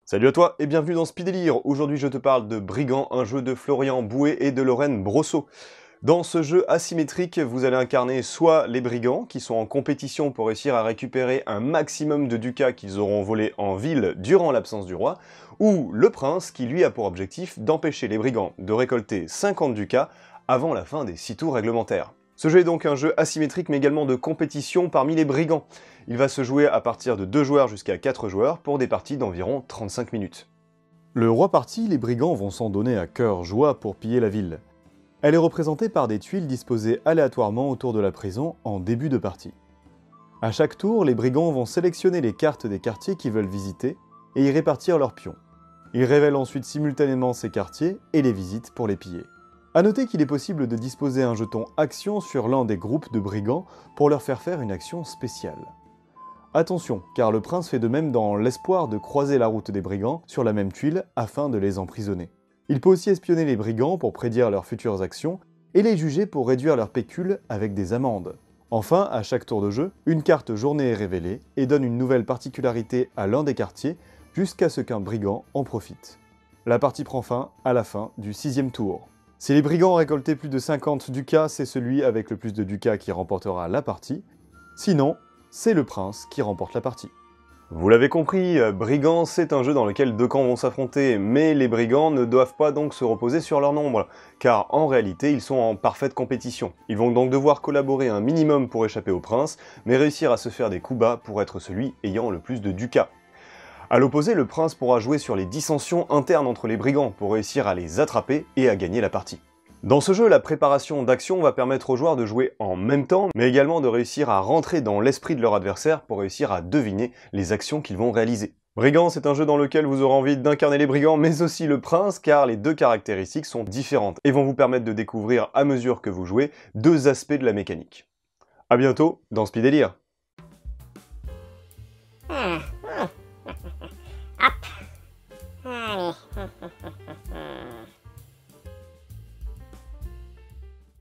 Salut à toi et bienvenue dans Speed Délire. Aujourd'hui je te parle de Brigand, un jeu de Florian Bouet et de Lorraine Brosseau. Dans ce jeu asymétrique, vous allez incarner soit les brigands qui sont en compétition pour réussir à récupérer un maximum de ducats qu'ils auront volés en ville durant l'absence du roi, ou le prince qui lui a pour objectif d'empêcher les brigands de récolter 50 ducats avant la fin des 6 tours réglementaires. Ce jeu est donc un jeu asymétrique mais également de compétition parmi les brigands. Il va se jouer à partir de 2 joueurs jusqu'à 4 joueurs pour des parties d'environ 35 minutes. Le roi parti, les brigands vont s'en donner à cœur joie pour piller la ville. Elle est représentée par des tuiles disposées aléatoirement autour de la prison en début de partie. À chaque tour, les brigands vont sélectionner les cartes des quartiers qu'ils veulent visiter et y répartir leurs pions. Ils révèlent ensuite simultanément ces quartiers et les visites pour les piller. A noter qu'il est possible de disposer un jeton action sur l'un des groupes de brigands pour leur faire une action spéciale. Attention, car le prince fait de même dans l'espoir de croiser la route des brigands sur la même tuile afin de les emprisonner. Il peut aussi espionner les brigands pour prédire leurs futures actions et les juger pour réduire leur pécule avec des amendes. Enfin, à chaque tour de jeu, une carte journée est révélée et donne une nouvelle particularité à l'un des quartiers jusqu'à ce qu'un brigand en profite. La partie prend fin à la fin du 6e tour. Si les brigands ont récolté plus de 50 ducats, c'est celui avec le plus de ducats qui remportera la partie. Sinon, c'est le prince qui remporte la partie. Vous l'avez compris, Brigand, c'est un jeu dans lequel deux camps vont s'affronter, mais les brigands ne doivent pas donc se reposer sur leur nombre, car en réalité, ils sont en parfaite compétition. Ils vont donc devoir collaborer un minimum pour échapper au prince, mais réussir à se faire des coups bas pour être celui ayant le plus de ducats. A l'opposé, le prince pourra jouer sur les dissensions internes entre les brigands pour réussir à les attraper et à gagner la partie. Dans ce jeu, la préparation d'action va permettre aux joueurs de jouer en même temps, mais également de réussir à rentrer dans l'esprit de leur adversaire pour réussir à deviner les actions qu'ils vont réaliser. Brigand, c'est un jeu dans lequel vous aurez envie d'incarner les brigands, mais aussi le prince, car les deux caractéristiques sont différentes et vont vous permettre de découvrir, à mesure que vous jouez, deux aspects de la mécanique. A bientôt dans Speed Délire. Hop. Allez.